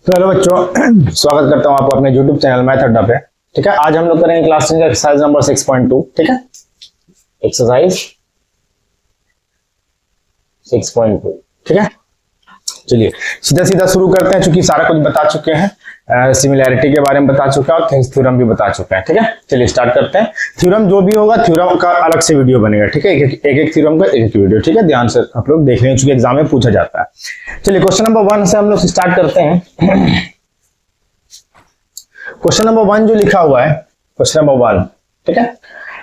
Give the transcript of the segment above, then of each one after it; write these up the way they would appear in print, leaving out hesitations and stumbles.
तो हेलो बच्चों, स्वागत करता हूं आपको अपने YouTube चैनल मैथ अड्डा पे। ठीक है, आज हम लोग करेंगे क्लास 10 का एक्सरसाइज नंबर 6.2। ठीक है, एक्सरसाइज 6.2। ठीक है, चलिए सीधा सीधा शुरू करते हैं, क्योंकि सारा कुछ बता चुके हैं, सिमिलैरिटी के बारे में बता चुके हैं और थिंग्स थ्योरम भी बता चुके हैं। ठीक है, चलिए स्टार्ट करते हैं। थ्योरम जो भी होगा, थ्योरम का अलग से वीडियो बनेगा। ठीक है, एक थ्योरम का एक वीडियो। ठीक है, ध्यान से आप लोग देख रहे हैं, चूंकि एग्जाम में पूछा जाता है। चलिए क्वेश्चन नंबर 1 से हम लोग स्टार्ट करते हैं। क्वेश्चन नंबर 1 जो लिखा हुआ है, क्वेश्चन नंबर 1, ठीक है,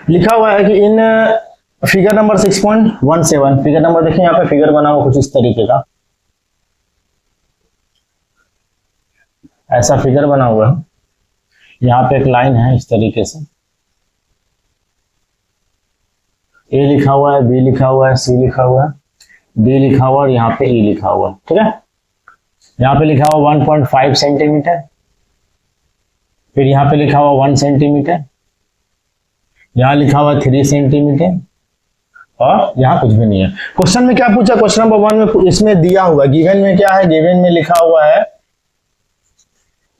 लिखा हुआ है कि in figure number 6.17, figure number देखिए, यहाँ पे फिगर बना हुआ कुछ इस तरीके का, ऐसा फिगर बना हुआ है। यहाँ पे एक लाइन है इस तरीके से, ए लिखा हुआ है, बी लिखा हुआ है, सी लिखा हुआ है, डी लिखा हुआ है और यहाँ पे ई लिखा हुआ है। ठीक है, यहाँ पे लिखा हुआ 1.5 सेंटीमीटर, फिर यहाँ पे लिखा हुआ 1 सेंटीमीटर, यहाँ लिखा हुआ 3 सेंटीमीटर और यहाँ कुछ भी नहीं है। क्वेश्चन में क्या पूछा, क्वेश्चन नंबर 1 में इसमें दिया हुआ, गिवन में क्या है, गिवन में लिखा हुआ है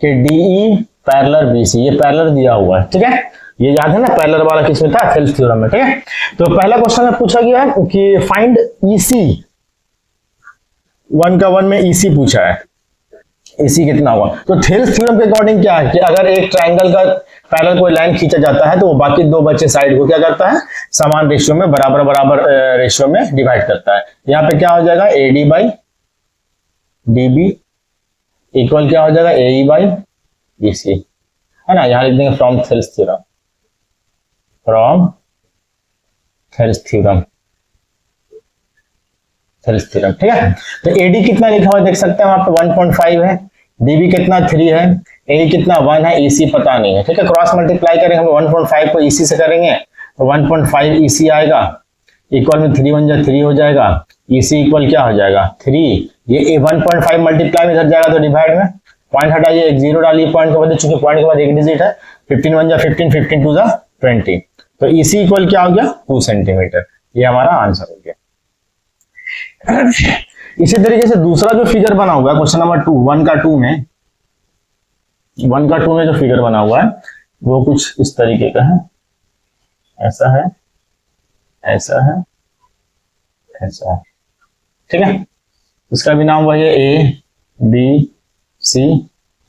कि DE पैरेलल BC, ये पैरेलल दिया हुआ है। ठीक है, ये याद है ना, पैरेलल वाला किसमें था, थेल्स थ्योरम में। ठीक है, तो पहला क्वेश्चन में पूछा गया है कि फाइंड EC, 1 का 1 में EC पूछा है, EC कितना हुआ। तो थेल्स थ्योरम के अकॉर्डिंग क्या है कि अगर एक ट्रायंगल का पैरेलल कोई लाइन खींचा जाता है तो वो बाकी दो बचे साइड को क्या करता है, समान रेशियो में, बराबर बराबर रेशियो में डिवाइड करता है। यहाँ पे क्या हो जाएगा, AD बाई DB इक्वल क्या हो जाएगा, AE बाई BC, है ना। यहाँ लिख देंगे from Thales theorem, from Thales theorem, Thales theorem. ठीक है, तो AD कितना लिखा हुआ है देख सकते हैं, वहां पे 1.5 है, DB कितना 3 है, AE कितना 1 है, EC पता नहीं है। ठीक है, क्रॉस मल्टीप्लाई करेंगे हम 1.5 को EC से करेंगे तो 1.5 EC आएगा, इक्वल में 3 1 जा 3 हो जाएगा, EC इक्वल क्या हो जाएगा 3। ये 1.5 मल्टीप्लाई में इधर जाएगा तो डिवाइड में, पॉइंट हटाइए, एक जीरो डालिए पॉइंट के बाद, चूंकि पॉइंट के बाद एक डिजिट है, 15 1 जा 15, 15 2 जा 20, तो EC इक्वल क्या हो गया 2 सेंटीमीटर। ये हमारा आंसर हो गया। इसी तरीके से दूसरा जो फिगर बना हुआ है क्वेश्चन नंबर 2, 1 का 2 में, 1 का 2 में जो फिगर बना हुआ है वो कुछ इस तरीके का है, ऐसा है, ऐसा है, ऐसा है। ठीक है, इसका भी नाम वही है, A B C,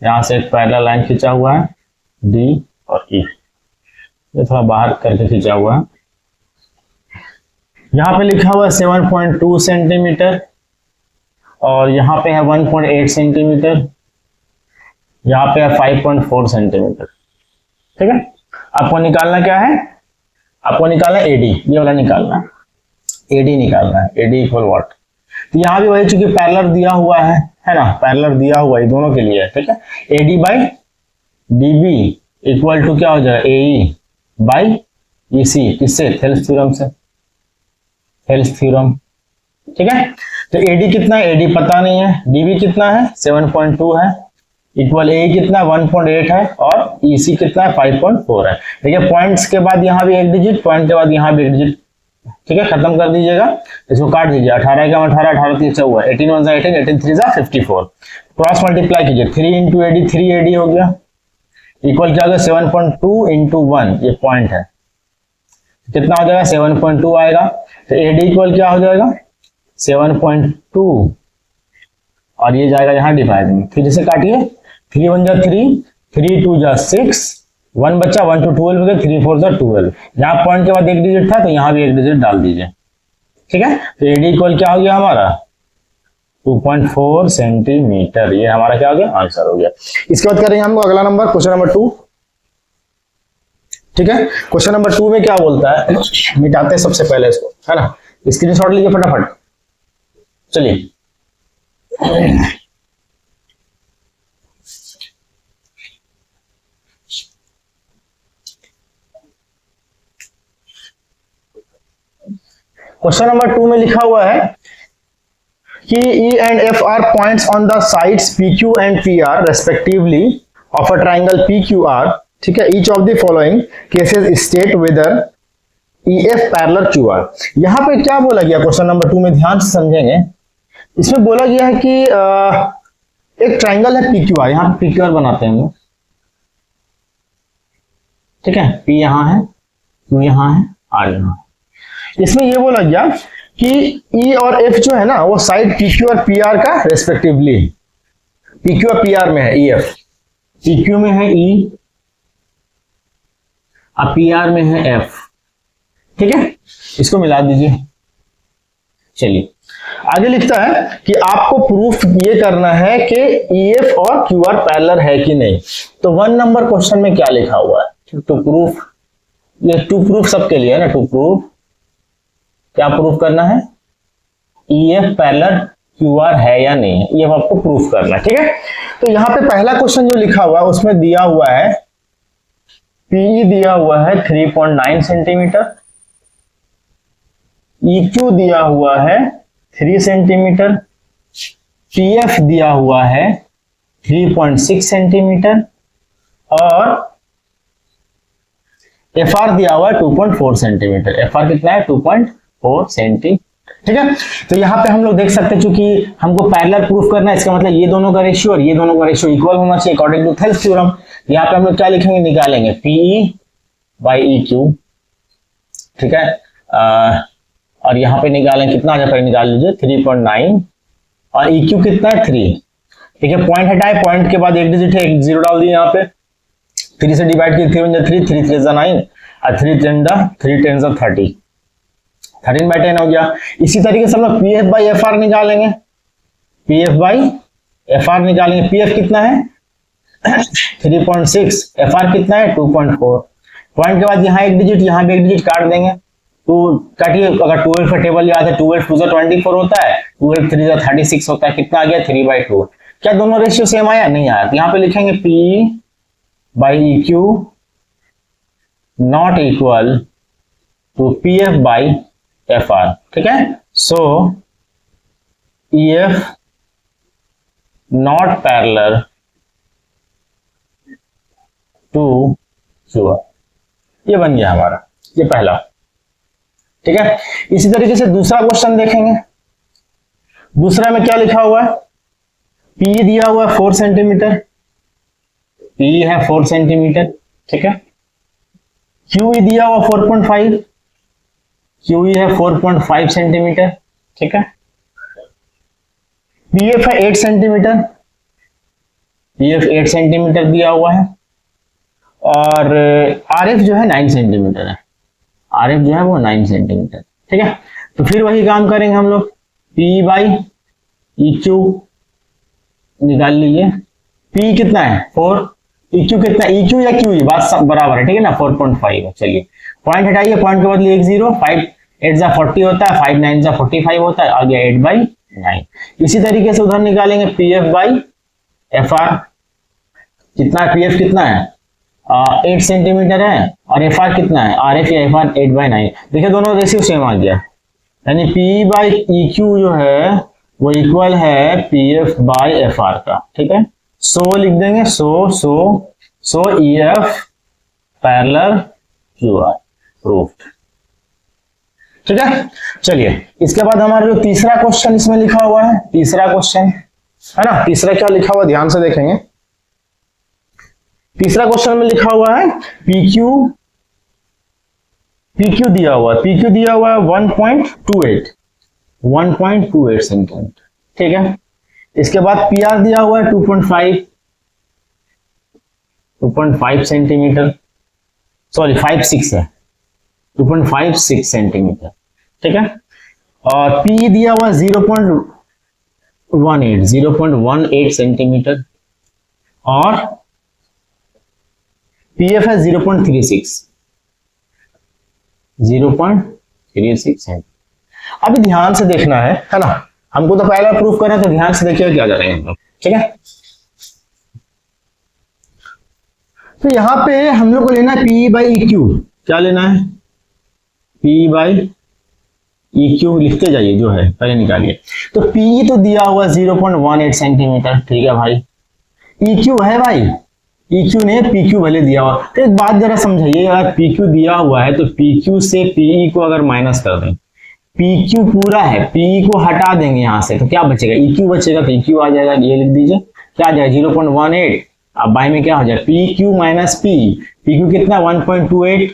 यहां से एक पैरेलल लाइन खींचा हुआ है, D और E, ये थोड़ा बाहर करके खींचा हुआ है। यहाँ पे लिखा हुआ है 7.2 सेंटीमीटर और यहाँ पे है 1.8 सेंटीमीटर, यहाँ पे है 5.4 सेंटीमीटर। ठीक है, आपको निकालना क्या है, आपको निकालना AD, ये वाला निकालना है, AD निकालना है, AD इक्वल व्हाट। तो यहाँ भी वही, चूंकि पैरेलल दिया हुआ है ना, पैरेलल दिया हुआ है, दोनों के लिए है। ठीक है, AD by DB equal to क्या हो जाएगा, AE बाई EC, किससे, थेल्स थ्योरम से, थेल्स थ्योरम। ठीक है, तो AD कितना है, AD पता नहीं है, DB कितना है 7.2 है, इक्वल AE कितना 1.8 है और EC कितना है 5.4 है। देखिए पॉइंट्स के बाद यहाँ भी एक डिजिट, पॉइंट के बाद यहाँ भी एक डिजिट। ठीक है, खत्म कर दीजिएगा, इसको काट दीजिए, 18 का 18, 18 3 हुआ, 18 1 18, 18 3 54, क्रॉस मल्टीप्लाई कीजिए, 3 इंटू AD 3 AD हो गया, इक्वल क्या होगा 7.2 इंटू 1, ये पॉइंट है, कितना हो जाएगा 7.2 आएगा। तो AD इक्वल क्या हो जाएगा 7.2 और ये जाएगा यहाँ डिवाइड में, फिर इसे काटिए, 3 1 जा 3, 3 2 जा 6, 1 बच्चा, 1 to 12 हो गया, 3 4 जा 12, यहाँ पॉइंट के बाद एक डिजिट था तो यहाँ भी एक डिजिट डाल दीजिए। ठीक है, तो AD इक्वल क्या हो गया हमारा 2.4 सेंटीमीटर, ये हमारा क्या हो गया, आंसर हो गया। इसके बाद करेंगे हम अगला नंबर, क्वेश्चन नंबर 2। ठीक है, क्वेश्चन नंबर 2 में क्या बोलता है, मिटाते हैं सबसे पहले इसको, है ना, स्क्रीनशॉट लीजिए फटाफट। चलिए क्वेश्चन नंबर 2 में लिखा हुआ है कि E and F are points on the sides PQ and PR respectively of a triangle PQR. ठीक है, each of the following cases state whether EF parallel QR। यहां पे क्या बोला गया क्वेश्चन नंबर 2 में, ध्यान से समझेंगे। इसमें बोला गया है कि एक ट्राइंगल है PQR, यहाँ पे PQR बनाते हैं हम लोग, ठीक है। P यहाँ है, Q यहाँ है, R यहाँ है। इसमें ये बोला गया कि E और F जो है ना वो साइड PQ और PR का रेस्पेक्टिवली, PQ और PR में है EF, PQ में है E और PR में है F, ठीक है। इसको मिला दीजिए। चलिए आगे लिखता है कि आपको प्रूफ ये करना है कि EF और QR पैरेलल है कि नहीं। तो 1 नंबर क्वेश्चन में क्या लिखा हुआ है, टू प्रूफ, ये टू प्रूफ सबके लिए है ना, टू प्रूफ, क्या प्रूफ करना है, EF पैरेलल QR है या नहीं है, ये आपको प्रूफ करना है, ठीक है। तो यहाँ पे पहला क्वेश्चन जो लिखा हुआ है उसमें दिया हुआ है PE दिया हुआ है 3.9 सेंटीमीटर, EQ दिया हुआ है 3 सेंटीमीटर, PF दिया हुआ है 3.6 सेंटीमीटर और FR दिया हुआ है 2.4 सेंटीमीटर। FR कितना है, 2.4 सेंटीमीटर, ठीक है। तो यहाँ पे हम लोग देख सकते हैं चूंकि हमको पैरेलल प्रूफ करना है, इसका मतलब ये दोनों का रेशियो और ये दोनों का रेशियो इक्वल होना चाहिए अकॉर्डिंग टू थेल्स थ्योरम। यहाँ पे हम लोग क्या लिखेंगे, निकालेंगे PE बाई EQ, ठीक है। और यहाँ पे निकालें, कितना आ जाता है, निकाल लीजिए 3.9 और EQ कितना है 3, ठीक है। पॉइंट हटाए, पॉइंट के बाद एक डिजिट है, एक जीरो डाल दिए यहाँ पे, 3 से डिवाइड किया, 3 1 3, 3 3 9 और 3 10 3 10 30, 13/10 हो गया। इसी तरीके से हम लोग PF बाई FR निकालेंगे, PF बाई FR निकालेंगे। PF कितना है 3.6, FR कितना है 2.4। पॉइंट के बाद यहाँ एक डिजिट, यहाँ भी एक डिजिट काट देंगे, तो काटिए, अगर 12 का टेबल याद है, 12 2 24 होता है, 12 3 36 होता है, कितना आ गया 3/2। क्या दोनों रेशियो सेम आया, नहीं आया। तो यहाँ पे लिखेंगे PE by EQ not equal to PF by FR, ठीक है। So EF not parallel to QR, ये बन गया हमारा, ये पहला, ठीक है। इसी तरीके से दूसरा क्वेश्चन देखेंगे। दूसरा में क्या लिखा हुआ है, PE दिया हुआ है 4 सेंटीमीटर, PE है 4 सेंटीमीटर, ठीक है। QE दिया हुआ 4.5, QE है 4.5 सेंटीमीटर, ठीक है। PF है 8 सेंटीमीटर, PF 8 सेंटीमीटर दिया हुआ है और RF जो है 9 सेंटीमीटर है, RF जो है वो 9 सेंटीमीटर, ठीक है। तो फिर वही काम करेंगे हम लोग, PE बाई EQ निकाल लीजिए। PE कितना है 4, EQ कितना, EQ या QE बात सब बराबर है, ठीक है ना, 4.5 है। चलिए पॉइंट हटाइए, पॉइंट के बदले 1 0, 5 8 जा 40 होता है, 5 9 जा 45 होता है, आ गया 8/9। इसी तरीके से उधर निकालेंगे PF बाई FR, कितना है, PF कितना है 8 सेंटीमीटर है और FR कितना है, RF या FR 8/9। देखिए दोनों रेशियो सेम आ गया, यानी PE बाई EQ जो है वो इक्वल है PF बाई FR का, ठीक है। सो लिख देंगे, सो EF पैरेलल QR प्रूफ्ड, ठीक है। चलिए इसके बाद हमारा जो तीसरा क्वेश्चन इसमें लिखा हुआ है, तीसरा क्वेश्चन है ना, तीसरा क्या लिखा हुआ ध्यान से देखेंगे। तीसरा क्वेश्चन में लिखा हुआ है PQ दिया हुआ है, PQ दिया हुआ है 1.28 सेंटीमीटर, ठीक है। इसके बाद PR दिया हुआ है 2.5 सेंटीमीटर, सॉरी 5.6 है, 2.56 सेंटीमीटर, ठीक है। और PE दिया हुआ 0.18 सेंटीमीटर और PF है 0.36 सेंटीमीटर। अभी ध्यान से देखना है ना, हमको तो पहला प्रूफ करना है, तो ध्यान से देखिए क्या जा रहे हैं हम लोग, ठीक है। तो यहाँ पे हम लोग को लेना है PE बाई EQ, क्या लेना है, PE बाई EQ लिखते जाइए, जो है पहले निकालिए। तो PE तो दिया हुआ 0.18 सेंटीमीटर, ठीक है भाई। EQ है भाई, EQ ने PQ भले दिया हुआ, तो एक बात जरा समझाइए, अगर PQ दिया हुआ है तो PQ से PE को अगर माइनस कर दें, PQ पूरा है, PE को हटा देंगे यहाँ से, तो क्या बचेगा, EQ बचेगा, तो EQ आ जाएगा, ये लिख दीजिए क्या आ जाएगा 0.18, अब बाई में क्या हो जाएगा P Q minus P, P Q कितना 1.28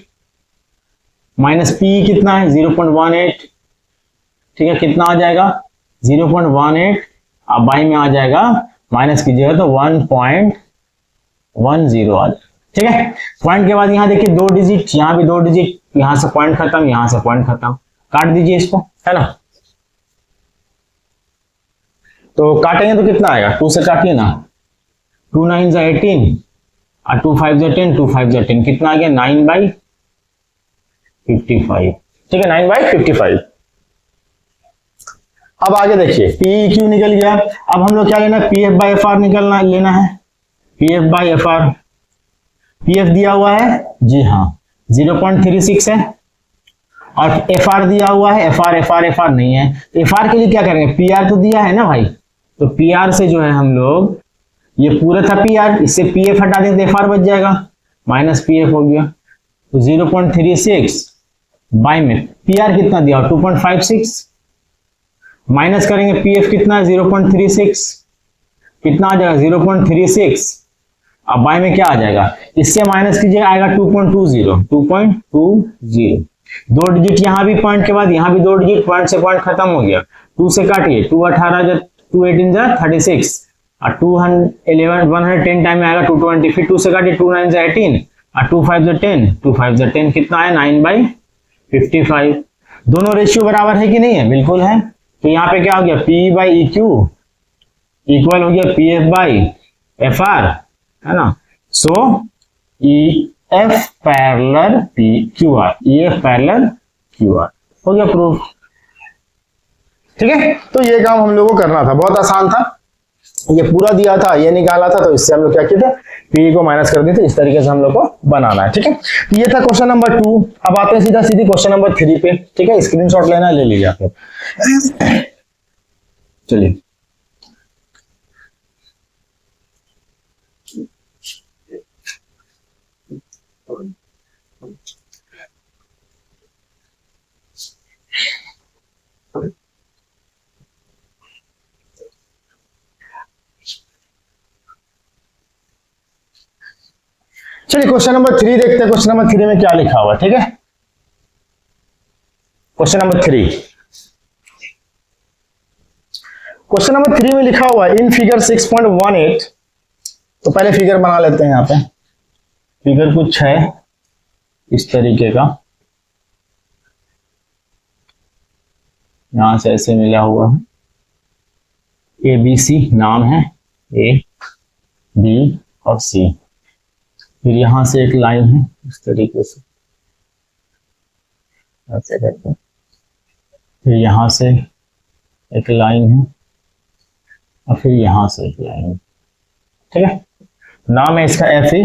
माइनस पी कितना है 0.18, ठीक है, कितना आ जाएगा 0.18, अब बाई में आ जाएगा माइनस कीजिएगा तो 1.10 आ जाएगा, ठीक है। पॉइंट के बाद यहाँ देखिए 2 डिजिट, यहाँ भी 2 डिजिट, यहाँ से पॉइंट खत्म, यहाँ से पॉइंट खत्म, काट दीजिए इसको, है ना। तो काटेंगे तो कितना आएगा, 2 से काटिए ना, 2 9 जा 18 और 2 5 जा 10, 2 5 जा 10, कितना आ गया 9/55, ठीक है 9/55। अब आगे देखिए पी क्यू निकल गया, अब हम लोग क्या लेना है, P F by F are निकलना लेना है, P F by F are, P F दिया हुआ है जी हाँ 0.36 है, और एफ आर दिया हुआ है, एफ आर नहीं है, एफ आर के लिए क्या करेंगे, पी आर तो दिया है ना भाई, तो पी आर से जो है हम लोग, ये पूरा था पी आर, इससे पी एफ हटा देंगे तो एफ आर बच जाएगा, माइनस पी एफ हो गया, तो 0.36 बाई में पी आर कितना दिया 2.56, माइनस करेंगे पी एफ कितना है 0.36, कितना आ जाएगा 0.36, अब बाई में क्या आ जाएगा, इससे माइनस कीजिएगा आएगा 2.20, 2 डिजिट यहाँ भी पॉइंट के बाद यहाँ भी 2 डिजिट, पॉइंट से पॉइंट खत्म हो गया, 2 से काटिए 2 18 2 18 जा 36 और 110 टाइम में आएगा 220, फिर 2 से काटिए 2 9 जा 18 और 2 5 जा 10, 2 5 जा 10 कितना है 9/55, दोनों रेशियो बराबर है कि नहीं है, बिल्कुल है, तो यहाँ पे क्या हो गया P by E Q equal हो गया P F by F R, है ना, so E F parallel P Q R, E F parallel Q R, हो गया प्रूफ, ठीक है। तो ये काम हम लोगों को करना था, बहुत आसान था, ये पूरा दिया था, ये निकाला था, तो इससे हम लोग क्या किए थे, पी को माइनस कर दिए थे, इस तरीके से हम लोग को बनाना है, ठीक है। ये था क्वेश्चन नंबर 2, अब आते हैं सीधा सीधी क्वेश्चन नंबर 3 पे, ठीक है, स्क्रीनशॉट लेना ले लीजिए आप, चलिए क्वेश्चन नंबर 3 देखते हैं, क्वेश्चन नंबर 3 में क्या लिखा हुआ, ठीक है। क्वेश्चन नंबर 3, क्वेश्चन नंबर 3 में लिखा हुआ है इन फिगर 6.18, तो पहले फिगर बना लेते हैं, यहाँ पे फिगर कुछ है इस तरीके का, यहां से ऐसे मिला हुआ है, ए बी सी नाम है, ए बी और सी, फिर यहां से एक लाइन है इस तरीके से, ऐसे करते हैं, फिर यहां से एक लाइन है और फिर यहां से एक लाइन है, ठीक है, नाम है इसका एफ ई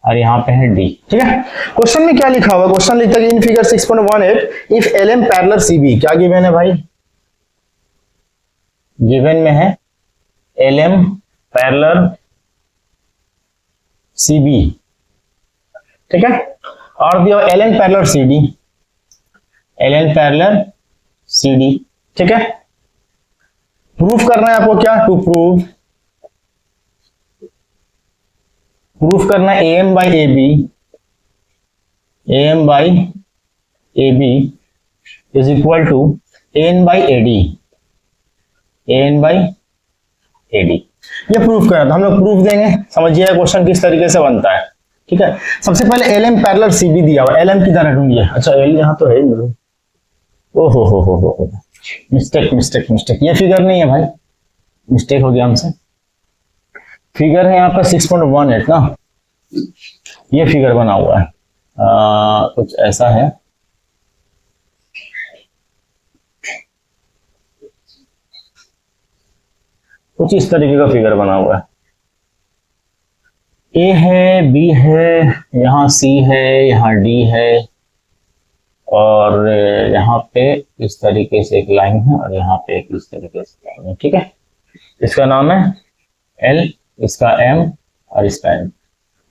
और यहाँ पे है डी, ठीक है। क्वेश्चन में क्या लिखा हुआ, क्वेश्चन लिखता है in figure 6.18 if L M parallel C B, क्या गिवन है भाई, गिवन में है L M parallel C B, ठीक है, और दिया L N parallel C D, L N parallel C D, ठीक है। प्रूफ करना है आपको, क्या टू प्रूफ करना है A M by A B, A M by A B is equal to N by A D, N by A D, ये proof करना था, हम लोग प्रूफ देंगे, समझिए क्वेश्चन किस तरीके से बनता है, ठीक है। सबसे पहले L M parallel C B दिया हुआ, एल एम किधर है ढूंढिए, अच्छा एल यहाँ तो है, ओ हो मिस्टेक, ये फिगर नहीं है भाई, मिस्टेक हो गया हमसे, फिगर है यहाँ पे 6.18 ना, ये फिगर बना हुआ है, कुछ ऐसा है, कुछ इस तरीके का फिगर बना हुआ है, ए है, बी है, यहाँ सी है, यहाँ डी है, और यहाँ पे इस तरीके से एक लाइन है और यहाँ पे एक इस तरीके से लाइन है, ठीक है। इसका नाम है एल, इसका एम और इसका एम,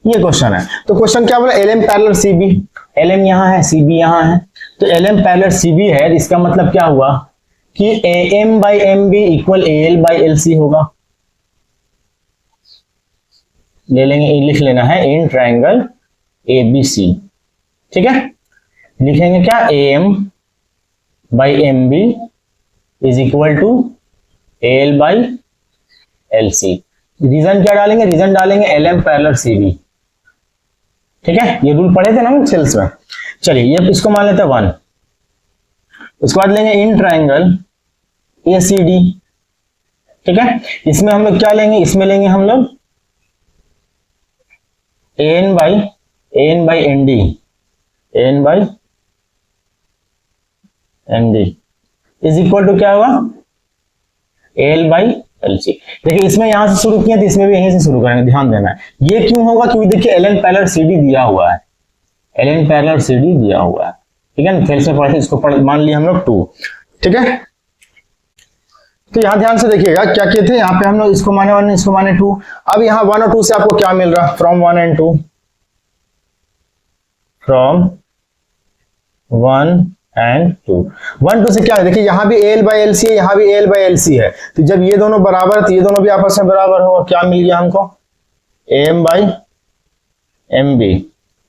ये क्वेश्चन है। तो क्वेश्चन क्या बोला, L M parallel C B, L M यहाँ है, सी बी यहाँ है, तो L M parallel C B है, इसका मतलब क्या हुआ कि A M by M B equal A L by L C होगा, ले लेंगे, लिख लेना है इन ट्राइंगल ABC, ठीक है। लिखेंगे क्या, AM by MB is equal to AL by LC। Reason क्या डालेंगे, रीजन डालेंगे LM पैरेलल CB, ठीक है। ये रूल पढ़े थे ना हम सेल्स में। चलिए ये इसको मान लेते हैं 1। उसके बाद लेंगे इन ट्राइंगल ACD, ठीक है। इसमें हम लोग क्या लेंगे, इसमें लेंगे हम लोग AN by ND, AN by ND is equal to क्या होगा, AL बाई LC। देखिए इसमें यहां से शुरू किया तो इसमें भी यहीं से शुरू करेंगे, ध्यान देना है। ये क्यों होगा, क्योंकि देखिए LN पैरेलल CD दिया हुआ है, LN पैरेलल CD दिया हुआ है, ठीक है ना। सेल्स में पढ़े इसको मान लिया हम लोग 2, ठीक है। तो यहां ध्यान से देखिएगा क्या किए थे, यहाँ पे हम लोग इसको माने 1, इसको माने 2। अब यहाँ 1 और 2 से आपको क्या मिल रहा है, फ्रॉम 1 and 2, फ्रॉम 1 and 2। 1 2 से क्या है, देखिए यहाँ भी AL बाई LC है, यहाँ भी AL बाई LC है, तो जब ये दोनों बराबर है तो ये दोनों भी आपस में बराबर होगा। क्या मिल गया हमको, AM बाई MB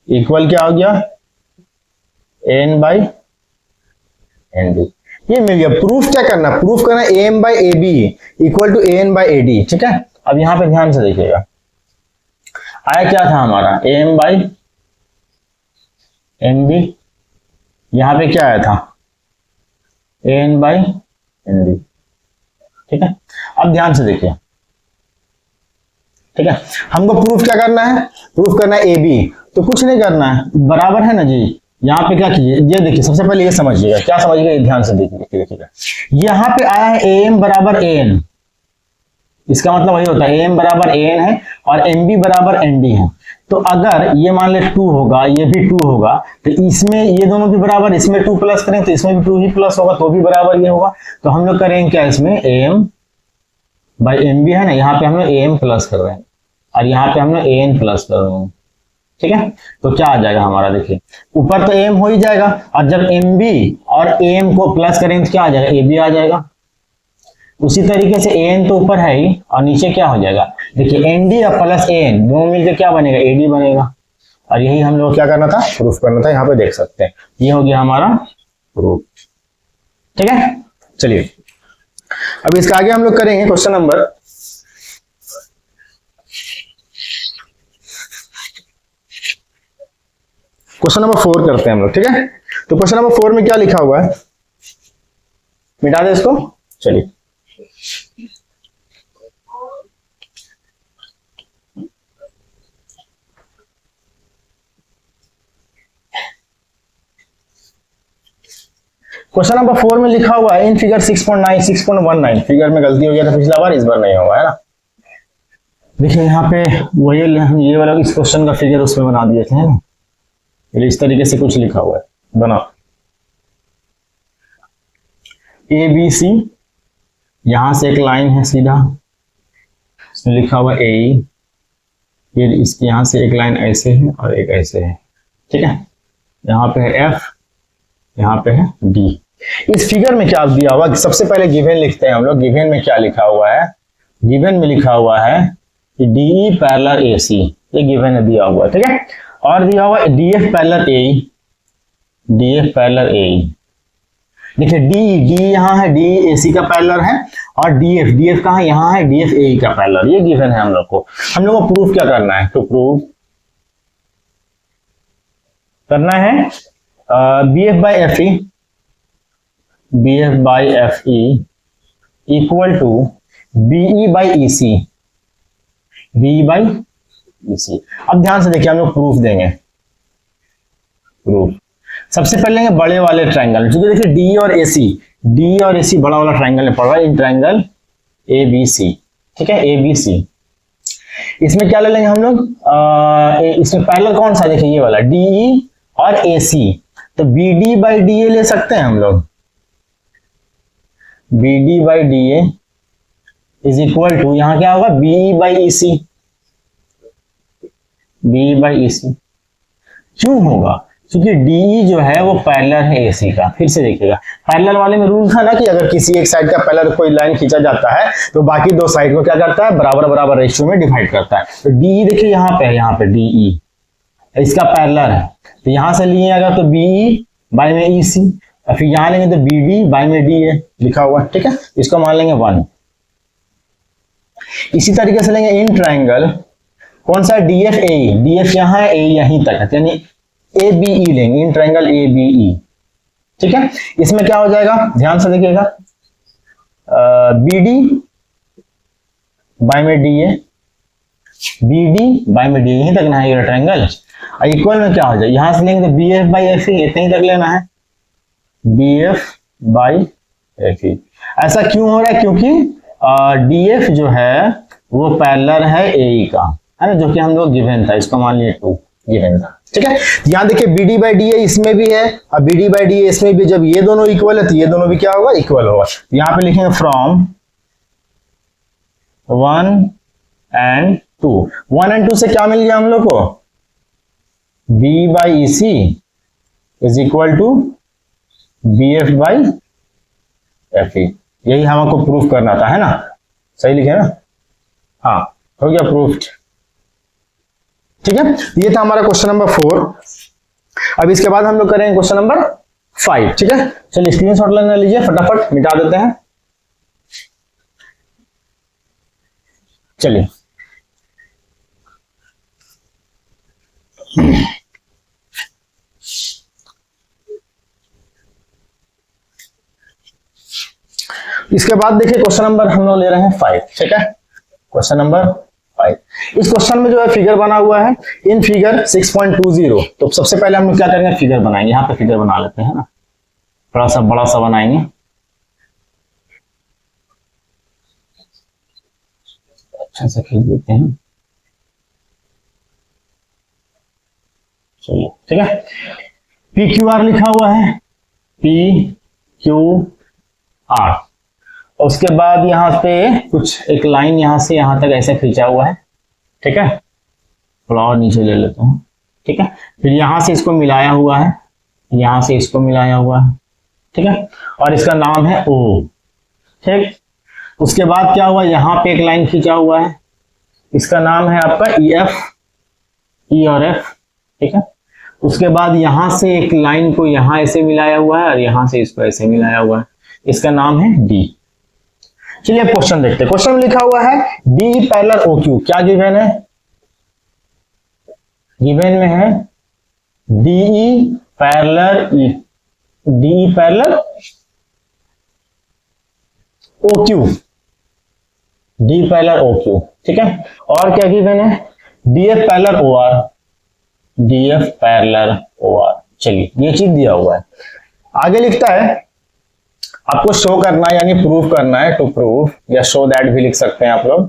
इक्वल क्या हो गया, AN बाई ND, ये मिल गया। प्रूफ क्या करना, प्रूफ करना AM by AB equal to AN by AD, ठीक है। अब यहां पे ध्यान से देखिएगा आया क्या था हमारा, AM बाई MB, यहां पे क्या आया था, AN बाई ND, ठीक है। अब ध्यान से देखिए, ठीक है। हमको प्रूफ क्या करना है, प्रूफ करना है AB, तो कुछ नहीं करना है, बराबर है ना जी। यहाँ पे क्या कीजिए, ये देखिए सबसे पहले ये समझिएगा, क्या समझिएगा, ये ध्यान से देखिएगा। यहाँ पे आया है AM बराबर AN, इसका मतलब वही होता है AM बराबर AN है और MB बराबर ND है। तो अगर ये मान ले 2 होगा, ये भी 2 होगा, तो इसमें ये दोनों भी बराबर, इसमें 2 प्लस करें तो इसमें भी 2 ही प्लस होगा, तो भी बराबर ये होगा। तो हम लोग करेंगे क्या, इसमें AM बाई MB है ना, यहाँ पे हम लोग AM प्लस कर रहे हैं और यहाँ पे हम लोग AN प्लस कर रहे हैं, ठीक है। तो क्या आ जाएगा हमारा, देखिए ऊपर तो AM हो ही जाएगा और जब MB और AM को प्लस करेंगे तो क्या आ जाएगा, AB आ जाएगा। उसी तरीके से AN तो ऊपर है ही और नीचे क्या हो जाएगा, देखिए ND और प्लस AN दोनों मिलकर क्या बनेगा, AD बनेगा। और यही हम लोग क्या करना था, प्रूफ करना था। यहाँ पे देख सकते हैं ये हो गया हमारा प्रूफ, ठीक है। चलिए अब इसका आगे हम लोग करेंगे क्वेश्चन नंबर क्वेश्चन नंबर 4 करते हैं हम लोग, ठीक है। तो क्वेश्चन नंबर 4 में क्या लिखा हुआ है, मिटा दे इसको। चलिए क्वेश्चन नंबर 4 में लिखा हुआ है इन फिगर 6.9 6.19, फिगर में गलती हो गया था पिछला बार, इस बार नहीं होगा, है ना। देखिए यहाँ पे वही हम ये वाला इस क्वेश्चन का फिगर उसमें बना दिए थे, है ना। इस तरीके से कुछ लिखा हुआ है, बना ABC, यहां से एक लाइन है सीधा, इसमें लिखा हुआ AE, फिर इसके यहां से एक लाइन ऐसे है और एक ऐसे है, ठीक है। यहाँ पे है F, यहाँ पे है D। इस फिगर में क्या दिया हुआ, सबसे पहले गिवन लिखते हैं हम लोग। गिवन में क्या लिखा हुआ है, गिवन में लिखा हुआ है कि DE पैरेलल AC, ये गिवन है दिया हुआ, ठीक है। और दिया हुआ DF parallel AE, DF parallel AE। देखिए DE यहाँ है, DE AC का पैरेलल है और DF कहाँ है, यहाँ है, DF AE का पैरेलल। ये गिवन है हम लोग को। हम लोग को प्रूफ क्या करना है, तो प्रूफ करना है BF by FE equal to BE by EC, BE by EC। अब ध्यान से देखिए हम लोग प्रूफ देंगे। प्रूफ सबसे पहले लेंगे बड़े वाले ट्रायंगल, क्योंकि देखिए DE और AC बड़ा वाला ट्रायंगल में पड़ रहा है, इन ट्रायंगल ABC, ठीक है, ABC। इसमें क्या ले लेंगे हम लोग, इसमें पैरेलल कौन सा है, देखिए ये वाला DE और AC, तो BD बाई DA ले सकते हैं हम लोग। BD by DA is equal to, यहां क्या होगा, BE by EC, BE by EC। क्यों होगा, क्योंकि डीई जो है वो पैरेलल है एसी का। फिर से देखिएगा, पैरेलल वाले में रूल था ना कि अगर किसी एक साइड का पैरेलल कोई लाइन खींचा जाता है तो बाकी दो साइड को क्या करता है, बराबर बराबर रेशियो में डिवाइड करता है। तो डीई देखिए यहाँ पे डीई इसका पैरेलल है, तो यहां से लिए अगर तो बीई बाय में ईसी, और फिर यहां लेंगे तो बीडी बाय में डी है लिखा हुआ, ठीक है, इसको मान लेंगे 1। इसी तरीके से लेंगे इन ट्राइंगल, कौन सा डीएफ ए, डीएफ यहां है, ए यहीं तक है, यानी ए बी ई लेंगे, इन ट्राइंगल ए बी ई, ठीक है। इसमें क्या हो जाएगा, ध्यान से देखिएगा, बीडी बाय में डी है, बीडी बाय में डी, यहीं तक ना है ये ट्राइंगल। इक्वल में क्या हो जाए, यहां से लेंगे तो B F by F E, इतने ही तक लेना है, B F by F E. ऐसा क्यों हो रहा है, क्योंकि डी एफ जो है वो पैरेलल है ए ई का, है ना, जो कि हम लोग गिवन था, इसको मान लिए 2 गिवन था, ठीक है। यहाँ देखिए B D by D A इसमें भी है और B D by D A इसमें भी, जब ये दोनों इक्वल है तो ये दोनों भी क्या होगा, इक्वल होगा। यहाँ पे लिखेंगे फ्रॉम 1 and 2, 1 and 2 से क्या मिल गया हम लोग को, B by E C is equal to B F by F E. यही हमको प्रूफ करना था, है ना, सही लिखे ना, हाँ हो गया प्रूफ, ठीक है। ये था हमारा क्वेश्चन नंबर 4। अब इसके बाद हम लोग करेंगे क्वेश्चन नंबर 5, ठीक है। चलिए स्क्रीनशॉट लेना लीजिए, फटाफट मिटा देते हैं। चलिए इसके बाद देखिए क्वेश्चन नंबर हम लोग ले रहे हैं 5, ठीक है, क्वेश्चन नंबर 5। इस क्वेश्चन में जो है फिगर बना हुआ है, इन फिगर 6.20। तो सबसे पहले हम लोग क्या करेंगे, फिगर बनाएंगे, यहाँ पे फिगर बना लेते हैं ना, थोड़ा सा बड़ा सा बनाएंगे, अच्छा से खींच देते हैं, चलिए ठीक है। पी क्यू आर लिखा हुआ है, पी क्यू आर, उसके बाद यहां पे कुछ एक लाइन यहां से यहां तक ऐसे खींचा हुआ है, ठीक है, थोड़ा और नीचे ले लेता हूं, ठीक है। फिर यहां से इसको मिलाया हुआ है, यहां से इसको मिलाया हुआ है, ठीक है, और इसका नाम है ओ, ठीक। उसके बाद क्या हुआ, यहां पे एक लाइन खींचा हुआ है, इसका नाम है आपका ई एफ, ई और एफ, ठीक है। उसके बाद यहां से एक लाइन को यहां ऐसे मिलाया हुआ है और यहां से इसको ऐसे मिलाया हुआ है, इसका नाम है डी। चलिए क्वेश्चन देखते हैं। क्वेश्चन में लिखा हुआ है डी पैरेलल ओ क्यू, क्या गिवन है, गिवन में है DE parallel E, DE parallel O Q, D parallel O Q, ठीक है। और क्या गिवन है, D F parallel O R, D F parallel O R. चलिए ये चीज दिया हुआ है। आगे लिखता है आपको शो करना है, यानी प्रूफ करना है, टू प्रूव या शो दैट भी लिख सकते हैं आप लोग,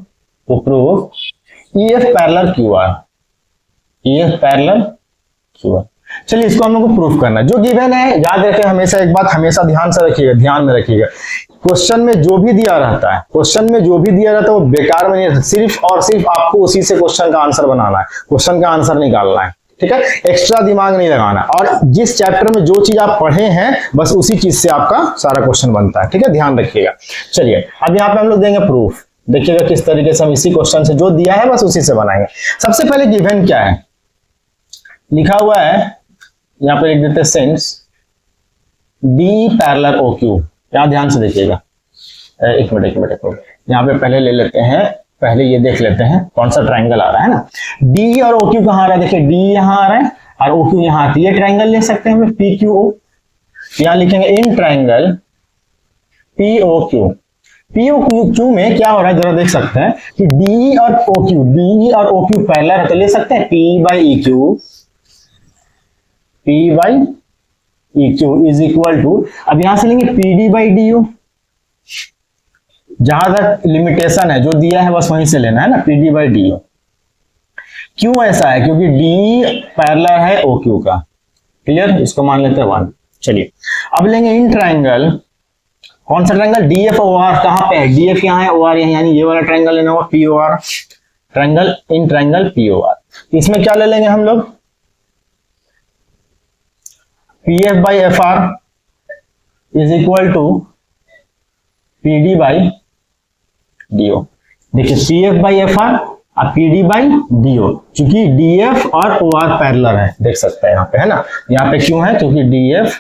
to prove E F parallel Q R, E F parallel Q R. चलिए इसको हम लोग को प्रूफ करना है, जो गिवन है याद रखें, हमेशा एक बात हमेशा ध्यान से रखिएगा, ध्यान में रखिएगा, क्वेश्चन में जो भी दिया रहता है, क्वेश्चन में जो भी दिया रहता है वो बेकार में नहीं रहता, सिर्फ और सिर्फ आपको उसी से क्वेश्चन का आंसर बनाना है, क्वेश्चन का आंसर निकालना है, ठीक है, एक्स्ट्रा दिमाग नहीं लगाना। और जिस चैप्टर में जो चीज आप पढ़े हैं बस उसी चीज से आपका सारा क्वेश्चन बनता है, ठीक है, ध्यान रखिएगा। चलिए अब यहाँ पे हम लोग देंगे प्रूफ, देखिएगा किस तरीके से हम इसी क्वेश्चन से जो दिया है बस उसी से बनाएंगे। सबसे पहले गिवन क्या है, लिखा हुआ है यहाँ पे लिख देते हैं since D parallel O Q, यहाँ ध्यान से देखिएगा, एक मिनट यहाँ पे पहले ले लेते हैं, पहले ये देख लेते हैं कौन सा ट्रायंगल आ रहा है ना, डी और ओ क्यू कहाँ आ रहा है, देखिए डी यहाँ आ रहा है और ओ क्यू यहाँ आती है, ये ट्रायंगल ले सकते हैं हम पी क्यू ओ, यहाँ लिखेंगे in triangle P O Q. P O Q में क्या हो रहा है जरा देख सकते हैं कि डी और ओ क्यू, डी और ओ क्यू पैरेलल है, तो ले सकते हैं P by E Q, P by E Q is equal to, अब यहां से लेंगे P D by D U, जहां तक लिमिटेशन है जो दिया है बस वहीं से लेना है ना, P D by D you. क्यों ऐसा है, क्योंकि डी पैरेलल है ओ क्यू का, क्लियर, इसको मान लेते हैं 1। चलिए अब लेंगे इन ट्रायंगल, कौन सा triangle, D F O R, कहां पे है, डी एफ यहाँ है, ओ आर यहाँ, यानी ये वाला ट्रायंगल लेना होगा, P O R triangle, in triangle P O R. इसमें क्या ले लेंगे हम लोग, P F by F R is equal to P D by D O. देखिए P F by F R और P D by D O, क्योंकि D F और ओ आर पैरेलल है, देख सकते हैं यहाँ पे, है ना। यहाँ पे क्यों है, क्योंकि D F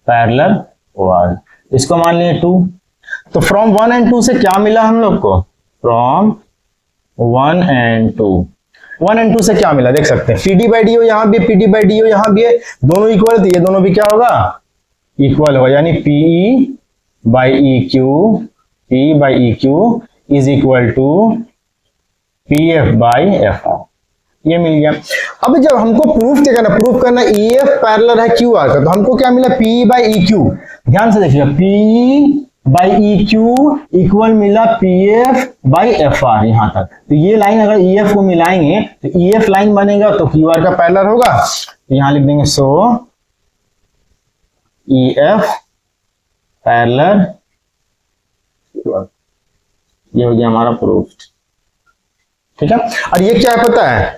parallel O R. इसको मान लिए 2। तो फ्रॉम 1 एंड 2 से क्या मिला हम लोग को, फ्रॉम 1 एंड 2, 1 एंड 2 से क्या मिला देख सकते हैं, P D by D O यहाँ भी है, P D by D O यहाँ भी है, दोनों इक्वल, तो ये दोनों भी क्या होगा, इक्वल होगा, यानी P by E Q, P by E Q is equal to P F by F R, ये मिल गया। अब जब हमको प्रूफ क्या करना, प्रूफ करना ई एफ पैरेलल है क्यू आर का, तो हमको क्या मिला, पी बाई ई क्यू, ध्यान से देखिएगा, P by E Q equal मिला P F by F R यहां तक। तो ये लाइन अगर ई एफ को मिलाएंगे तो ई एफ लाइन बनेगा तो क्यू आर का पैरेलल होगा, तो यहां लिख देंगे सो ई एफ पैरेलल, ये हो गया हमारा प्रूफ, ठीक है। और ये क्या है पता है,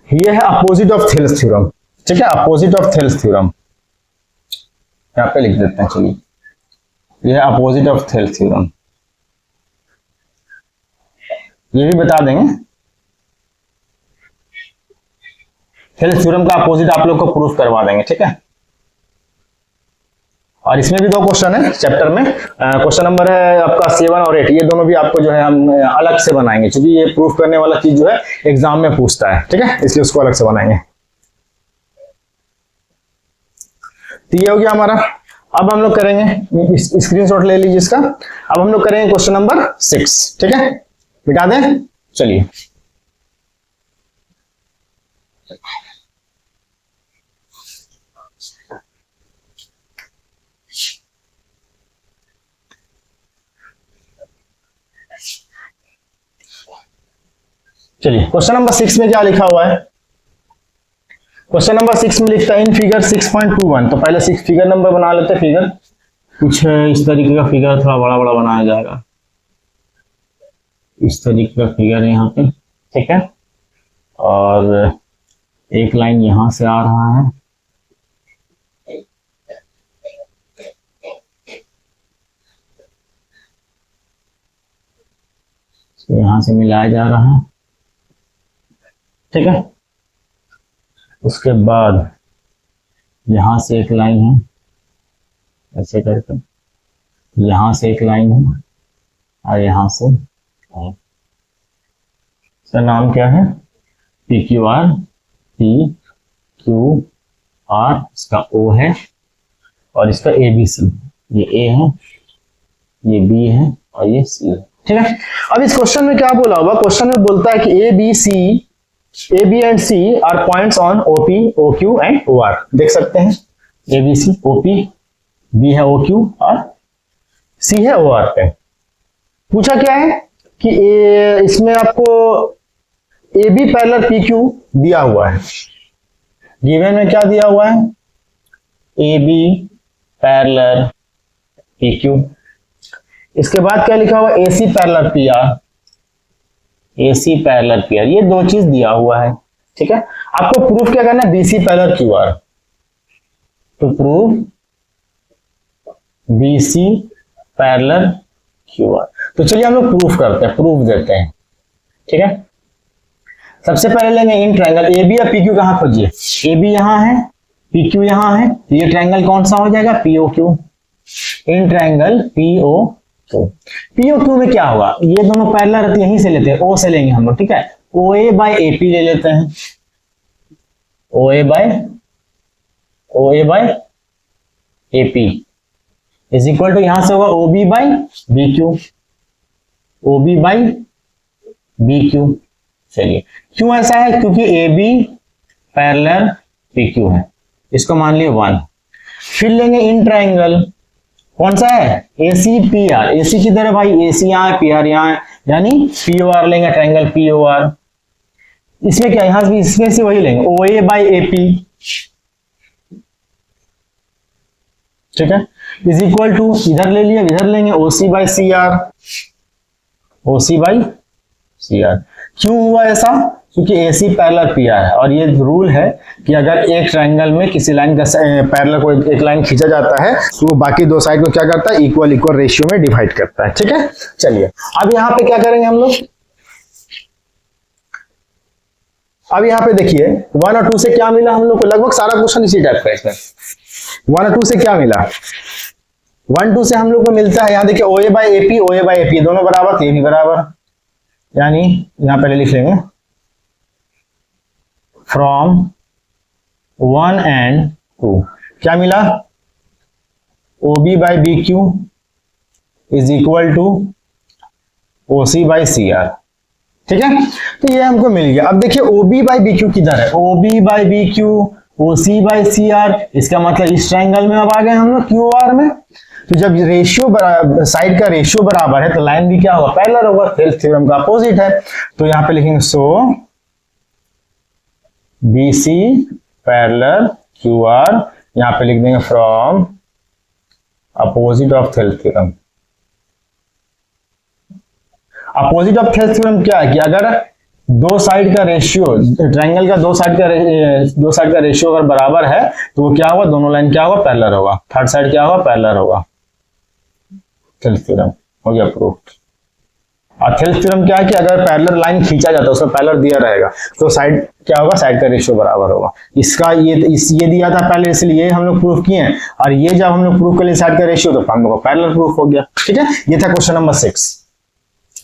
ये है अपोजिट ऑफ थेल्स थ्योरम, ठीक है, अपोजिट ऑफ थेल्स थ्योरम, यहां पे लिख देते हैं, चलिए, ये है अपोजिट ऑफ थेल्स थ्योरम, ये भी बता देंगे। थेल्स थ्योरम का अपोजिट आप लोग को प्रूफ करवा देंगे, ठीक है। और इसमें भी 2 क्वेश्चन है चैप्टर में, क्वेश्चन नंबर है आपका 7 और 8, ये दोनों भी आपको जो है हम अलग से बनाएंगे, क्योंकि ये प्रूफ करने वाला चीज जो है एग्जाम में पूछता है, ठीक है, इसलिए उसको अलग से बनाएंगे। तो ये हो गया हमारा। अब हम लोग करेंगे, स्क्रीनशॉट ले लीजिए इसका, अब हम लोग करेंगे क्वेश्चन नंबर 6, ठीक है, मिटा दें, चलिए। चलिए क्वेश्चन नंबर 6 में क्या लिखा हुआ है, क्वेश्चन नंबर 6 में लिखता है इन फिगर 6.21, तो पहले 6 फिगर नंबर बना लेते हैं, फिगर कुछ इस तरीके का फिगर, थोड़ा बड़ा बड़ा बनाया जाएगा, इस तरीके का फिगर है यहाँ पे, ठीक है। और एक लाइन यहां से आ रहा है, तो यहां से मिलाया जा रहा है, ठीक है। उसके बाद यहां से एक लाइन है, ऐसे करके, यहां से एक लाइन है, और यहां से, इसका नाम क्या है, P Q are, P Q are, इसका ओ है, और इसका ए बी सी, ये ए है, ये बी है, और ये सी है, ठीक है। अब इस क्वेश्चन में क्या बोला हुआ, क्वेश्चन में बोलता है कि A B C, A B and C are points on OP, O Q and O R, देख सकते हैं, A B C, OP, B है ओ क्यू और सी है ओ आर पे। पूछा क्या है कि इसमें आपको A B parallel P Q दिया हुआ है, गिवन में क्या दिया हुआ है, A B parallel P Q, इसके बाद क्या लिखा हुआ, A C parallel P R, A C parallel P R, ये 2 चीज दिया हुआ है, ठीक है। आपको प्रूफ क्या करना है, B C parallel Q R, तो proof B C parallel Q R. तो चलिए हम लोग प्रूफ करते हैं, प्रूफ देते हैं, ठीक है। सबसे पहले लेंगे इन ट्रायंगल ए बी या पी क्यू, कहां खोजिए, ए बी यहां है, पी क्यू यहां है, तो ये ट्रायंगल कौन सा हो जाएगा, P O Q, in triangle P O Q. P O Q में क्या होगा, ये दोनों पैरेलल रहते हैं, यहीं से लेते हैं, ओ से लेंगे हम लोग, ठीक है, ओ ए बाय ए पी ले लेते हैं, O A by A P is equal to, यहां से होगा O B by B Q, O B by B Q. चलिए क्यों ऐसा है, क्योंकि A B parallel P Q है, इसको मान लिया 1। फिर लेंगे इन ट्राइंगल, कौन सा है, ए सी पी आर, ए सी किधर है भाई, ए सी यहाँ है, पी आर यहाँ है, यानी पी ओ आर लेंगे, ट्राइंगल पी ओ आर। इसमें क्या, यहां भी इसमें से वही लेंगे, ओ ए बाई ए पी, ठीक है, इज इक्वल टू, इधर ले लिया, इधर लेंगे O C by C R, O C by C R. क्यों हुआ ऐसा? क्योंकि A C parallel P R है, और ये रूल है कि अगर एक ट्रायंगल में किसी लाइन का पैरेलल को एक लाइन खींचा जाता है तो वो बाकी दो साइड को क्या करता है, इक्वल इक्वल रेशियो में डिवाइड करता है। ठीक है, चलिए अब यहाँ पे क्या करेंगे हम लोग, अब यहाँ पे देखिए 1 और 2 से क्या मिला हम लोग को, लगभग सारा क्वेश्चन इसी टाइप का है इसमें। 1 और 2 से क्या मिला, 1 2 से हम लोग को मिलता है, यहाँ देखिए O A by AP, O A by AP दोनों बराबर, ये भी बराबर, यानी यहाँ पहले लिख लेंगे फ्रॉम 1 एंड 2 क्या मिला, O B by B Q is equal to O C by C R. ठीक है, तो ये हमको मिल गया। अब देखिए O B by B Q किधर है, O B by B Q O C by C R, इसका मतलब इस ट्रायंगल में अब आ गए हम लोग क्यू आर में। तो जब रेशियो साइड का रेशियो बराबर है तो लाइन भी क्या होगा, पैरेलल होगा, हेल्थ थ्योरम का अपोजिट है। तो यहां पे लिखेंगे so B C parallel Q R, यहां पे लिख देंगे from opposite of health theorem. Opposite of health theorem क्या है कि अगर दो साइड का रेशियो, ट्रायंगल का दो साइड का रेशियो अगर बराबर है तो वो क्या होगा, दोनों लाइन क्या होगा, पैरेलल होगा, थर्ड साइड क्या होगा, पैरेलल होगा। हेल्थ थ्योरम हो गया प्रूफ। और हेल्थ थ्योरम क्या है कि अगर पैरेलल लाइन खींचा जाता है उसमें पैरेलल दिया रहेगा तो साइड क्या होगा, साइड का रेशियो बराबर होगा। इसका ये दिया था पहले, इसलिए हम लोग प्रूफ किए हैं, और ये जब हम लोग प्रूफ कर लिए साइड का रेशियो तो हम लोग का पैरेलल प्रूफ हो गया। ठीक है, ये था क्वेश्चन नंबर 6।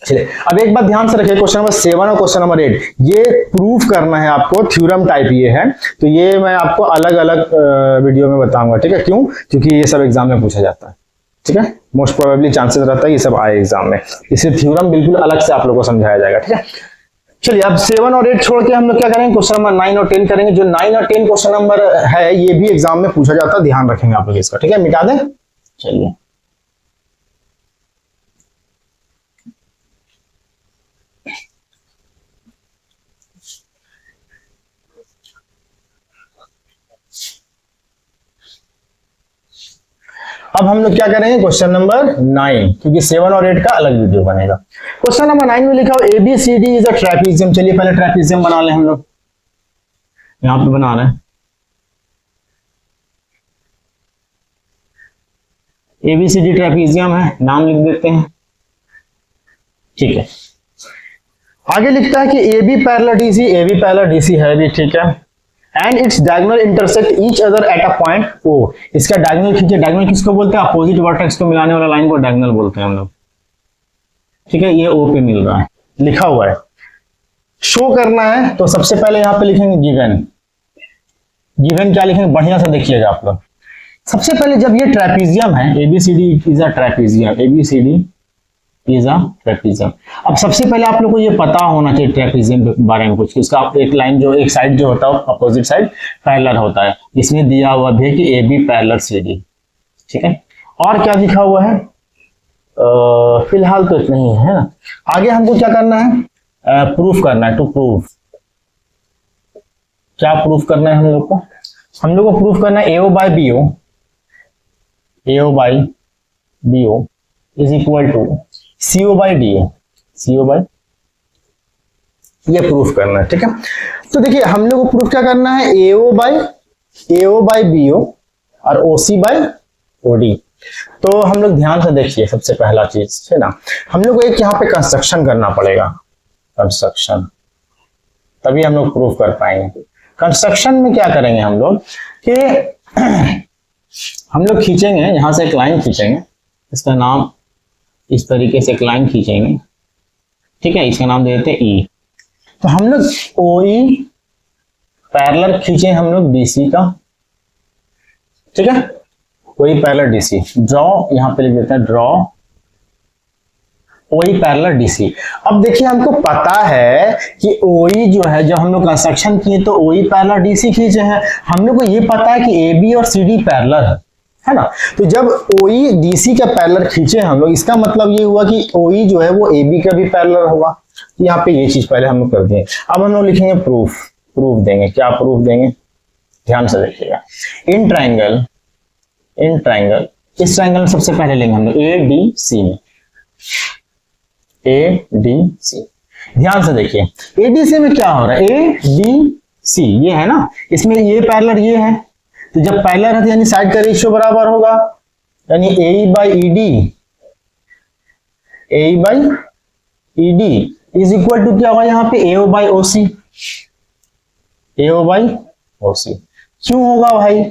चलिए अब एक बात ध्यान से रखिए, क्वेश्चन नंबर 7 और क्वेश्चन नंबर 8 ये प्रूफ करना है आपको, थ्योरम टाइप ये है, तो ये मैं आपको अलग अलग वीडियो में बताऊंगा। ठीक है, क्यों? क्योंकि ये सब एग्जाम में पूछा जाता है। ठीक है, मोस्ट प्रोबेबली चांसेस रहता है ये सब आए एग्जाम में, इसलिए थ्योरम बिल्कुल अलग से आप लोगों को समझाया जाएगा। ठीक है, चलिए अब 7 और 8 छोड़ के हम लोग क्या करेंगे, क्वेश्चन नंबर 9 और 10 करेंगे। जो 9 और 10 क्वेश्चन नंबर है ये भी एग्जाम में पूछा जाता है, ध्यान रखेंगे आप लोग इसका। ठीक है, मिटा दें। चलिए अब हम लोग क्या करेंगे, क्वेश्चन नंबर 9, क्योंकि 7 और 8 का अलग वीडियो बनेगा। क्वेश्चन नंबर 9 में लिखा हो ABCD इज अ ट्रेपीजियम। चलिए पहले ट्रेपीजियम बना लें हम लोग, यहां पे बना रहे हैं ABCD ट्रेपीजियम है, नाम लिख देते हैं। ठीक है, आगे लिखता है कि AB parallel DC, AB parallel DC है भी, ठीक है, and its diagonal intersect each other at a point O। इसका डायगोनल खींचे, डायगोनल किसको बोलते हैं, अपोजिट वर्टेक्स को मिलाने वाला लाइन को डायगोनल बोलते हैं हम लोग। ठीक है, ये O पे मिल रहा है, लिखा हुआ है। शो करना है तो सबसे पहले यहां पे लिखेंगे गिवन। गिवन क्या लिखेंगे, बढ़िया से देखिएगा आप लोग। सबसे पहले जब ये ट्रेपीजियम है, ABCD is a trapezium, ABCD is a trapezium. अब सबसे पहले आप लोग को ये पता होना चाहिए ट्रेपीजियम के बारे में कुछ, उसका एक लाइन जो एक साइड जो होता है अपोजिट साइड पैरेलल होता है। इसमें दिया हुआ भी है कि AB पैरेलल CD। ठीक है, और क्या लिखा हुआ है, फिलहाल तो इतना ही है ना। आगे हमको क्या करना है, प्रूफ करना है। टू प्रूफ, क्या प्रूफ करना है हम लोग को, हम लोग को प्रूफ करना है AO by BO, AO by BO is equal to CO by DA, CO by, ये प्रूफ करना है। ठीक है, तो देखिए हम लोग को प्रूफ क्या करना है, AO बाई BO और OC बाई OD। तो हम लोग ध्यान से देखिए, सबसे पहला चीज है ना, हम लोग को एक यहाँ पे कंस्ट्रक्शन करना पड़ेगा, कंस्ट्रक्शन, तभी हम लोग प्रूफ कर पाएंगे। कंस्ट्रक्शन में क्या करेंगे हम लोग कि हम लोग खींचेंगे, यहां से एक लाइन खींचेंगे, इसका नाम इस तरीके से एक लाइन खींचेंगे। ठीक है, इसका नाम दे देते हैं E। तो हम लोग OE पैरेलल खींचे हम लोग BC का। ठीक है, OE पैरेलल DC, ड्रॉ, यहां पे लिख देते हैं ड्रॉ OE पैरेलल DC। अब देखिए हमको पता है कि OE जो है, जब हम लोग कंस्ट्रक्शन किए तो OE पैरेलल DC खींचे हैं। हम लोग को ये पता है कि AB और CD पैरेलल है ना। तो जब OE DC का पैरेलल खींचे हम लोग, इसका मतलब ये हुआ कि OE जो है वो AB का भी पैरेलल होगा। यहाँ पे ये चीज पहले हम लोग कर दिए। अब हम लोग लिखेंगे प्रूफ, प्रूफ देंगे। क्या प्रूफ देंगे, ध्यान से देखिएगा। इन ट्राइंगल, इस ट्राइंगल में सबसे पहले लेंगे हम लोग ADC में, ADC। ध्यान से देखिए, एडीसी में क्या हो रहा है, ए बी सी ये है ना, इसमें ये पैरेलल ये है, तो जब पैरेलल है तो यानी साइड का रेशियो बराबर होगा, यानी A by ED is equal to क्या होगा यहाँ पे, एओ बाई ओसी, एओ बाई ओसी। क्यों होगा भाई,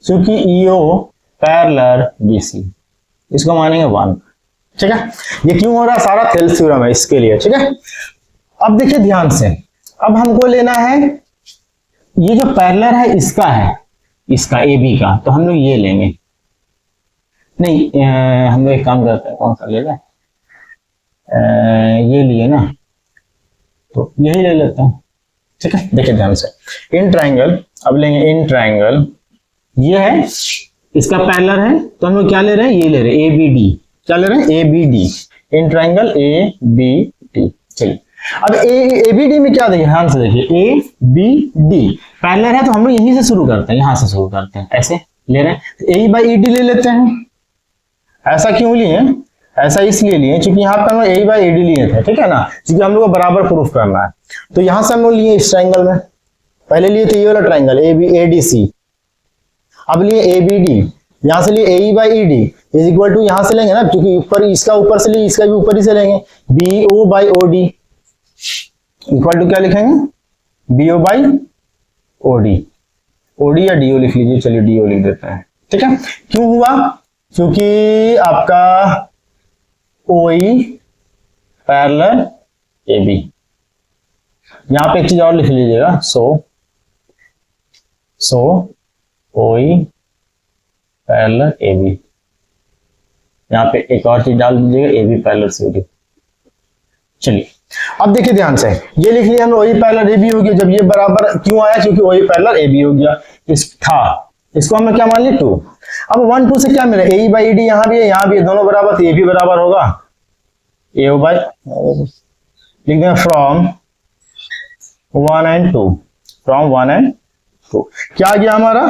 क्योंकि ईओ पैरेलल बीसी, इसको मानेंगे 1, ठीक है। ये क्यों हो रहा है, सारा थेल्स थ्योरम है इसके लिए, ठीक है। अब देखिए ध्यान से, अब हमको लेना है ये जो पैरेलल है इसका है, इसका ए बी का, तो हम लोग ये लेंगे, नहीं हम लोग एक काम करते हैं, कौन सा ले लें, ये लिए ना, तो यही ले लेते हैं, ठीक है। देखिए ध्यान से, इन ट्राइंगल, अब लेंगे इन ट्राइंगल, ये है इसका पैरेलल है, तो हम लोग क्या ले रहे हैं, ये ले रहे हैं ए बी डी, क्या ले रहे हैं, A B D, in triangle A B D. चलिए अब ए बी डी में क्या देखिए, ध्यान से देखिए, ए बी डी पैरेलल है, तो हम लोग यहीं से शुरू करते हैं, यहां से शुरू करते हैं, ऐसे ले रहे हैं, ए बाई ई डी ले लेते हैं। ऐसा क्यों लिए, ऐसा इसलिए लिए क्योंकि यहाँ पे हम लोग ए बाई ए डी लिए थे, ठीक है ना, क्योंकि हम लोग को बराबर प्रूफ करना है, तो यहां से हम लोग लिए इस ट्राइंगल में, पहले लिए थे ये वाला triangle A B A D C, अब लिए ए बी डी, यहां से लिए A by E D is equal to, यहां से लेंगे ना क्योंकि ऊपर इसका ऊपर से लिए, इसका भी ऊपर ही से लेंगे, B O by O D equal to क्या लिखेंगे, B O by O D, O D या डी ओ लिख लीजिए, चलिए डी ओ लिख देते हैं, ठीक है। क्यों हुआ, क्योंकि आपका ओ ई पैरेलल ए बी, यहां पे एक चीज और लिख लीजिएगा, सो ओ ई पैरेलल ए बी, यहां पे एक और चीज डाल दीजिएगा, A B parallel C D. चलिए अब देखिए ध्यान से, ये लिख लिया हमने, ओ ई पैरेलल ए बी हो गया, जब ये बराबर क्यों आया, क्योंकि ओ ई पैरेलल ए बी हो गया, इस था, इसको हमने क्या मान लिया 2। अब 1 2 से क्या मिला, ए बाई डी यहां भी है, यहां भी है, दोनों बराबर, तो ये भी बराबर होगा ए बाई, लिख दें फ्रॉम 1 and 2, फ्रॉम 1 and 2 क्या आ गया हमारा,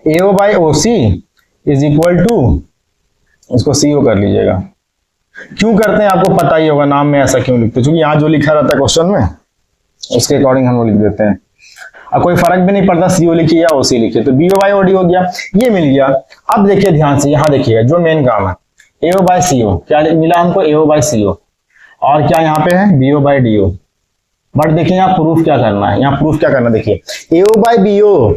AO by O C is equal to, इसको सीओ कर लीजिएगा। क्यों करते हैं आपको पता ही होगा, नाम में ऐसा क्यों लिखते हैं, क्योंकि यहाँ जो लिखा रहता है क्वेश्चन में उसके अकॉर्डिंग हम लोग लिख देते हैं, अब कोई फर्क भी नहीं पड़ता सीओ लिखिए या ओसी लिखिए, तो बीओ बाई ओडी हो गया, ये मिल गया। अब देखिए ध्यान से, यहाँ देखिएगा जो मेन काम है, एओ बाई सीओ, क्या मिला हमको, एओ बाई सीओ, और क्या यहाँ पे है, बीओ बाई डीओ। बट देखिए यहाँ प्रूफ क्या करना है, यहाँ प्रूफ क्या करना, देखिए एओ बाई बीओ,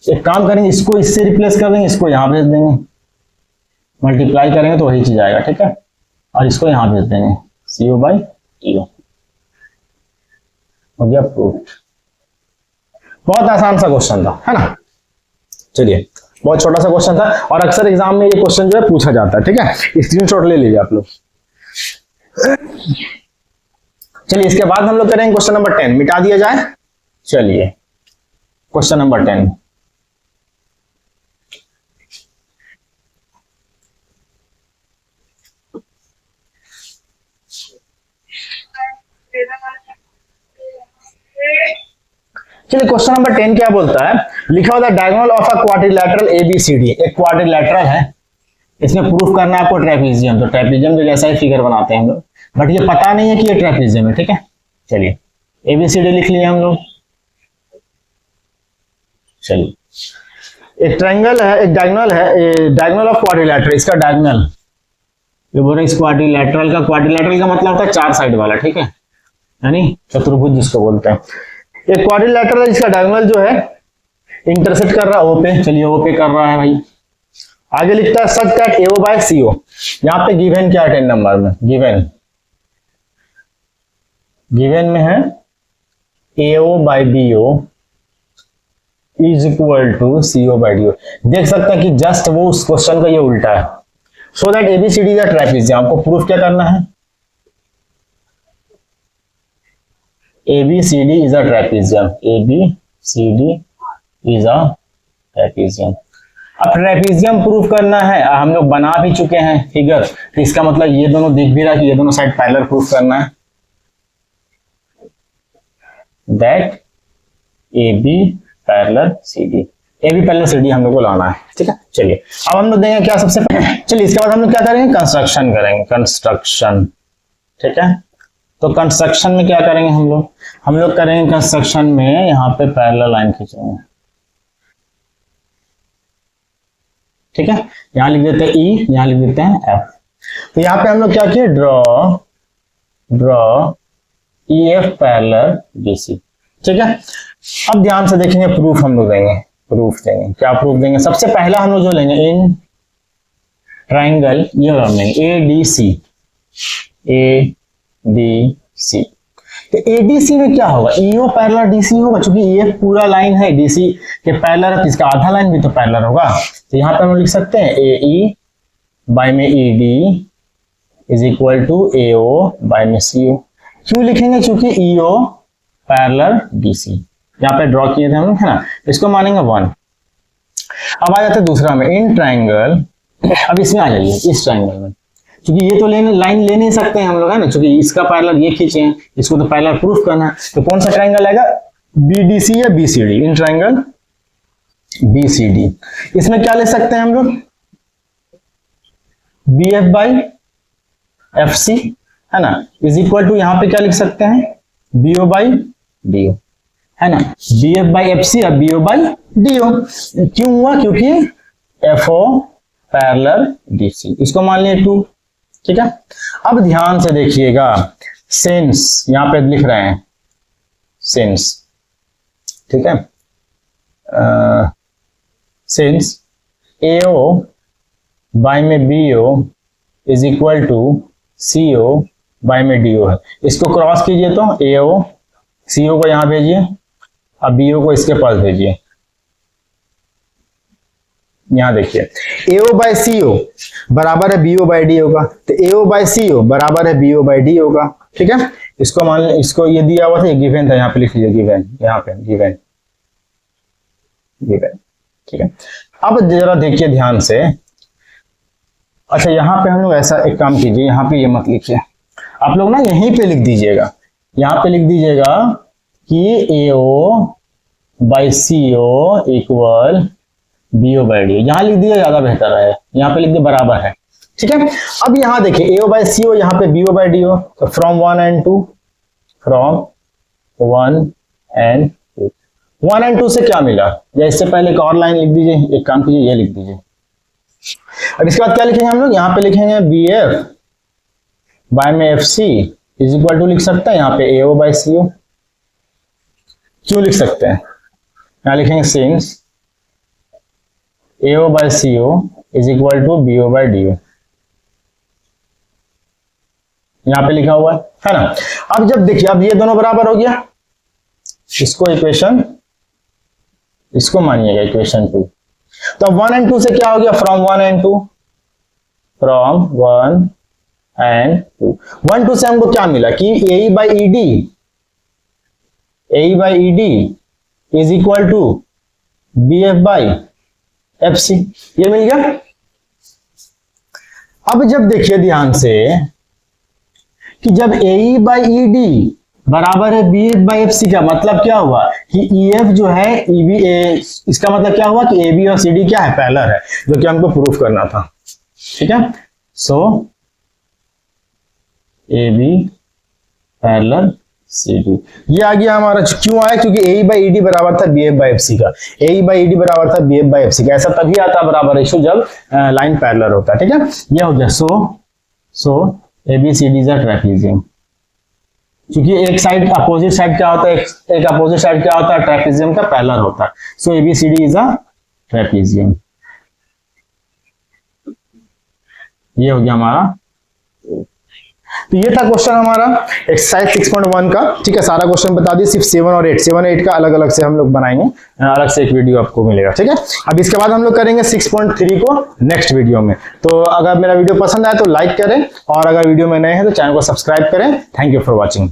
एक काम करेंगे, इसको इससे रिप्लेस कर देंगे, इसको यहाँ भेज देंगे, मल्टीप्लाई करेंगे तो वही चीज आएगा, ठीक है, और इसको यहाँ भेज देंगे, सीओ बाई टीओ, हो गया प्रूफ। बहुत आसान सा क्वेश्चन था, है ना। चलिए बहुत छोटा सा क्वेश्चन था, और अक्सर एग्जाम में ये क्वेश्चन जो है पूछा जाता है, ठीक है, स्क्रीनशॉट ले लीजिए आप लोग। चलिए इसके बाद हम लोग करेंगे क्वेश्चन नंबर 10, मिटा दिया जाए। चलिए क्वेश्चन नंबर 10, चलिए क्वेश्चन नंबर 10 क्या बोलता है, लिखा होता है diagonal of a quadrilateral ABCD, एक क्वाड्रिलैटरल है, इसमें प्रूफ करना है आपको ट्रेपीजियम, तो ट्रेपीजियम के जैसा ही फिगर बनाते हैं हम लोग, बट ये पता नहीं है कि ये ट्रेपीजियम है, ठीक है। चलिए एबीसीडी लिख लिए हम लोग। चलिए एक ट्रायंगल है, एक डायगोनल है, डायगोनल ऑफ क्वाड्रिलैटरल, इसका डायगोनल, ये बोल रहे इस क्वाड्रिलैटरल का मतलब होता है 4 साइड वाला, ठीक है, यानी चतुर्भुज जिसको बोलते हैं। एक क्वाड्रिलैटरल इसका डायगोनल जो है इंटरसेक्ट कर रहा है ओ पे, चलिए ओ पे कर रहा है भाई। आगे लिखता है such that AO bye CO, यहां पे गिवन क्या है 10 नंबर में, गिवन में है AO by BO is equal to CO by DO. देख सकते हैं कि जस्ट वो उस क्वेश्चन का ये उल्टा है। So that ABCD is a trapezium, आपको प्रूफ क्या करना है, ABCD is a trapezium, ABCD is a trapezium। अब ट्रेपीजियम प्रूफ करना है, हम लोग बना भी चुके हैं फिगर, तो इसका मतलब ये दोनों दिख भी रहा कि ये दोनों साइड पैरेलल प्रूफ करना है, that AB parallel CD, AB parallel CD हम लोग को लाना है, ठीक है। चलिए अब हम लोग देंगे क्या सबसे पहले, चलिए इसके बाद हम लोग क्या करेंगे, कंस्ट्रक्शन करेंगे, कंस्ट्रक्शन, ठीक है। तो कंस्ट्रक्शन में क्या करेंगे हम लोग करेंगे कंस्ट्रक्शन में यहाँ पे पैरेलल लाइन खींचेंगे, ठीक है। यहां लिख देते हैं ई, यहां लिख देते हैं एफ। तो यहाँ पे हम लोग क्या किए, ड्रॉ ई एफ पैरेलल बीसी, ठीक है। अब ध्यान से देखेंगे, प्रूफ हम लोग देंगे, क्या प्रूफ देंगे। सबसे पहला हम लोग जो लेंगे इन ट्राइंगल, ये लेंगे ADC। तो ADC में क्या होगा, EO पैरेलल DC होगा, क्योंकि ये पूरा लाइन है DC के पैरेलल है, इसका आधा लाइन भी तो पैरेलल होगा। तो यहाँ पे हम लिख सकते हैं AE बाय में ED is equal to AO by में CO। क्यों लिखेंगे, क्योंकि EO पैरेलल DC यहाँ पे ड्रॉ किए थे हम लोग, है ना। इसको मानेंगे 1। अब आ जाते हैं दूसरा में इन ट्राइंगल। अब इसमें आ जाइए, इस ट्राइंगल में, क्योंकि ये तो लाइन ले नहीं सकते हैं हम लोग, है ना, क्योंकि इसका पैरेलल ये खींचे हैं, इसको तो पैरेलल प्रूफ करना है। तो कौन सा ट्राइंगल आएगा, BDC या BCD, इन ट्राइंगल BCD। इसमें क्या ले सकते हैं हम लोग, BF बाई FC, है ना, इज इक्वल टू यहाँ पे क्या लिख सकते हैं, BO बाई DO, है ना, BF बाई FC या BO बाई DO। क्यों हुआ, क्योंकि FO पैरेलल DC, इसको मान लिया 2, ठीक है। अब ध्यान से देखिएगा, सिंस यहाँ पे लिख रहे हैं सिंस, ठीक है, सिंस AO बाय में BO is equal to CO by में DO है। इसको क्रॉस कीजिए तो AO CO को यहां भेजिए, अब BO को इसके पास भेजिए। यहां देखिए AO बाय CO बराबर है BO बाय DO का, तो AO बाय CO बराबर है BO बाय DO का, ठीक है। इसको मान, इसको ये दिया हुआ था, ये गिवन था, यहाँ पे लिख लीजिए गिवन, यहाँ पे गिवन, ठीक है। अब जरा देखिए ध्यान से, अच्छा यहाँ पे हम लोग ऐसा एक काम कीजिए, यहाँ पे ये मत लिखिए, आप लोग ना यहीं पे लिख दीजिएगा, यहाँ पे लिख दीजिएगा कि AO by CO equal BO by DO, यहां लिख दिया ज्यादा बेहतर है, यहाँ पे लिख दिया बराबर है, ठीक है। अब यहां देखिए AO बाय CO, यहाँ पे BO बाय DO, तो from 1 and 2, from 1 and 2, 1 and 2 से क्या मिला, या इससे पहले एक और लाइन लिख दीजिए, एक काम कीजिए, ये लिख दीजिए। अब इसके बाद क्या लिखेंगे हम लोग, यहाँ पे लिखेंगे BF बाय में FC इज इक्वल टू लिख सकते हैं यहाँ पे AO बाय CO। क्यों लिख सकते हैं, यहाँ लिखेंगे since AO by CO is equal to BO by DO, यहां पे लिखा हुआ है ना। अब जब देखिए, अब ये दोनों बराबर हो गया, इसको इक्वेशन, इसको मानिएगा इक्वेशन 2। तो अब 1 and 2 से क्या हो गया, फ्रॉम 1 and 2, फ्रॉम 1 and 2, 1 2 से हमको क्या मिला कि AE by ED is equal to BF by FC, ये मिल गया। अब जब देखिए ध्यान से कि जब AE बाय ED बराबर है BF बाय FC का मतलब क्या हुआ कि EF जो है EB, इसका मतलब क्या हुआ कि AB और CD क्या है, पैरेलल है, जो कि हमको प्रूफ करना था, ठीक है। सो AB पैरेलल CD, ये आ गया हमारा। क्यों आया, क्योंकि AE बाय ED बराबर था BF बाय FC का, AE बाय ED बराबर था BF बाय FC का। ऐसा तभी आता बराबर रेशो जब लाइन पैरेलल होता है, ठीक है। ये हो गया। सो ABCD इज अ ट्रेपेजियम, क्योंकि एक साइड अपोजिट साइड क्या होता है, एक अपोजिट साइड क्या होता है, ट्रेपेजियम का पैरेलल होता है। सो ABCD इज अ ट्रेपेजियम, ये हो गया हमारा। तो ये था क्वेश्चन हमारा एक्सरसाइज 6.1 का, ठीक है। सारा क्वेश्चन बता दिए, सिर्फ 7 और 8 का अलग अलग से हम लोग बनाएंगे, अलग से एक वीडियो आपको मिलेगा, ठीक है। अब इसके बाद हम लोग करेंगे 6.3 को नेक्स्ट वीडियो में। तो अगर मेरा वीडियो पसंद आए तो लाइक करें, और अगर वीडियो में नए हैं तो चैनल को सब्सक्राइब करें। Thank you for watching.